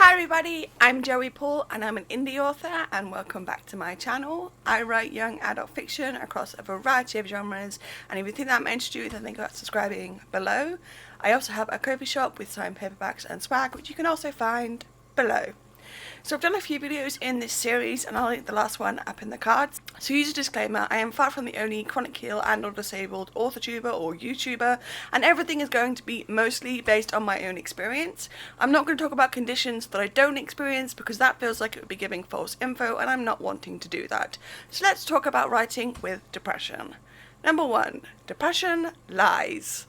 Hi everybody, I'm Joey Paul and I'm an indie author and welcome back to my channel. I write young adult fiction across a variety of genres, and if you think that I'm interested you, then think about subscribing below. I also have a coffee shop with signed paperbacks and swag, which you can also find below. So I've done a few videos in this series and I'll link the last one up in the cards. So use a disclaimer, I am far from the only chronic ill and or disabled Authortuber or YouTuber, and everything is going to be mostly based on my own experience. I'm not going to talk about conditions that I don't experience because that feels like it would be giving false info and I'm not wanting to do that. So let's talk about writing with depression. Number 1, depression lies.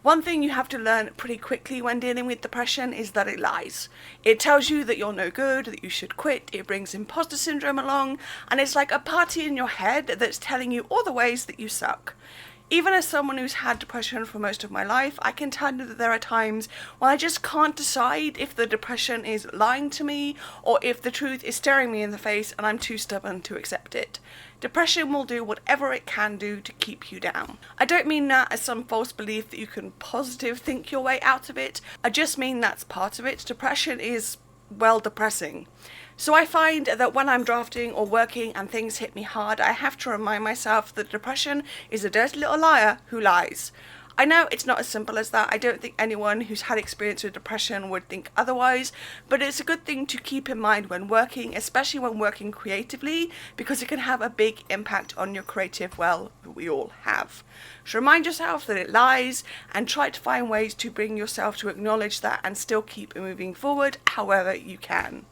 One thing you have to learn pretty quickly when dealing with depression is that it lies. It tells you that you're no good, that you should quit, it brings imposter syndrome along, and it's like a party in your head that's telling you all the ways that you suck. Even as someone who's had depression for most of my life, I can tell you that there are times when I just can't decide if the depression is lying to me or if the truth is staring me in the face and I'm too stubborn to accept it. Depression will do whatever it can do to keep you down. I don't mean that as some false belief that you can positive think your way out of it. I just mean that's part of it. Depression is, well, depressing. So I find that when I'm drafting or working and things hit me hard, I have to remind myself that depression is a dirty little liar who lies. I know it's not as simple as that. I don't think anyone who's had experience with depression would think otherwise, but it's a good thing to keep in mind when working, especially when working creatively, because it can have a big impact on your creative well that we all have. So remind yourself that it lies and try to find ways to bring yourself to acknowledge that and still keep moving forward however you can.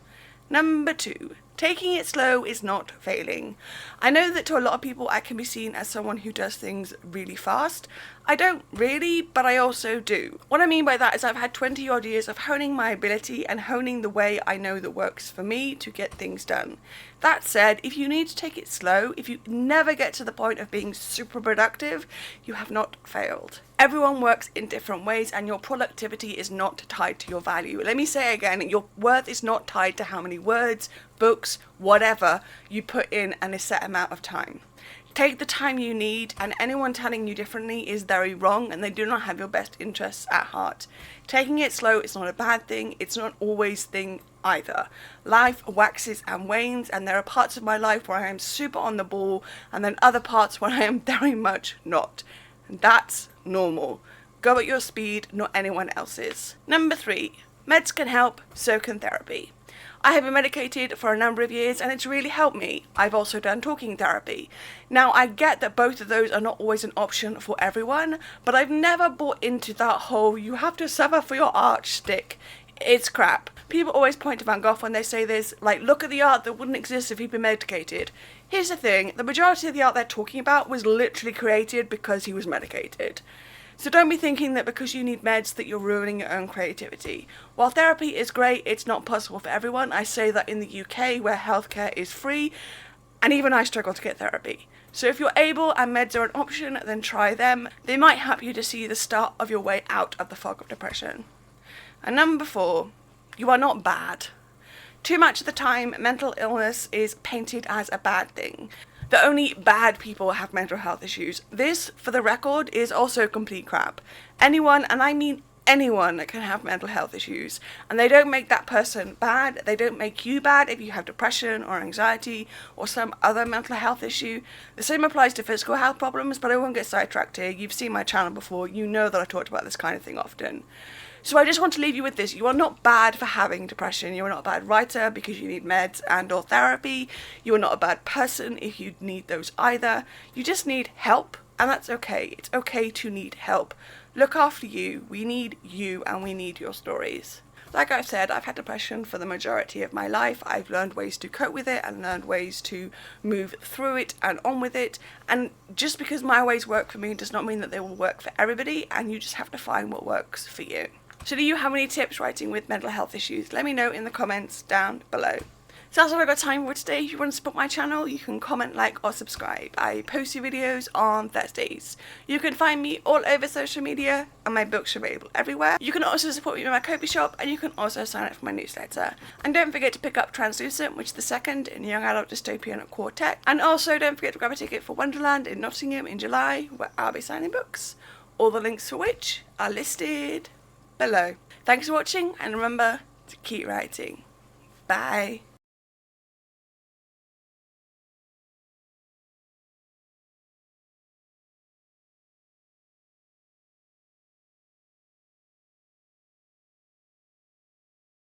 Number 2, taking it slow is not failing. I know that to a lot of people I can be seen as someone who does things really fast. I don't really, but I also do. What I mean by that is I've had 20 odd years of honing my ability and honing the way I know that works for me to get things done. That said, if you need to take it slow, if you never get to the point of being super productive, you have not failed. Everyone works in different ways and your productivity is not tied to your value. Let me say again, your worth is not tied to how many words, books, whatever you put in a set amount of time. Take the time you need, and anyone telling you differently is very wrong and they do not have your best interests at heart. Taking it slow is not a bad thing, it's not always a thing either. Life waxes and wanes, and there are parts of my life where I am super on the ball and then other parts where I am very much not. And that's normal. Go at your speed, not anyone else's. Number 3, meds can help, so can therapy. I have been medicated for a number of years and it's really helped me. I've also done talking therapy. Now I get that both of those are not always an option for everyone, but I've never bought into that whole you have to suffer for your art shtick. It's crap. People always point to Van Gogh when they say this, like, look at the art that wouldn't exist if he'd been medicated. Here's the thing, the majority of the art they're talking about was literally created because he was medicated. So don't be thinking that because you need meds that you're ruining your own creativity. While therapy is great, it's not possible for everyone. I say that in the UK where healthcare is free, and even I struggle to get therapy. So if you're able and meds are an option, then try them. They might help you to see the start of your way out of the fog of depression. And number 4, you are not bad. Too much of the time, mental illness is painted as a bad thing. That only bad people have mental health issues. This, for the record, is also complete crap. Anyone, and I mean anyone, can have mental health issues, and they don't make that person bad. They don't make you bad if you have depression or anxiety or some other mental health issue. The same applies to physical health problems, but I won't get sidetracked here. You've seen my channel before. You know that I talked about this kind of thing often. So I just want to leave you with this. You are not bad for having depression. You are not a bad writer because you need meds and or therapy. You are not a bad person if you need those either. You just need help, and that's okay. It's okay to need help. Look after you. We need you and we need your stories. Like I've said, I've had depression for the majority of my life. I've learned ways to cope with it and learned ways to move through it and on with it. And just because my ways work for me does not mean that they will work for everybody, and you just have to find what works for you. So do you have any tips writing with mental health issues? Let me know in the comments down below. So that's all I've got time for today. If you want to support my channel, you can comment, like or subscribe. I post new videos on Thursdays. You can find me all over social media and my books are available everywhere. You can also support me with my coffee shop, and you can also sign up for my newsletter. And don't forget to pick up Translucent, which is the second in Young Adult Dystopian Quartet. And also don't forget to grab a ticket for Wonderland in Nottingham in July, where I'll be signing books. All the links for which are listed below. Thanks for watching, and remember to keep writing. Bye.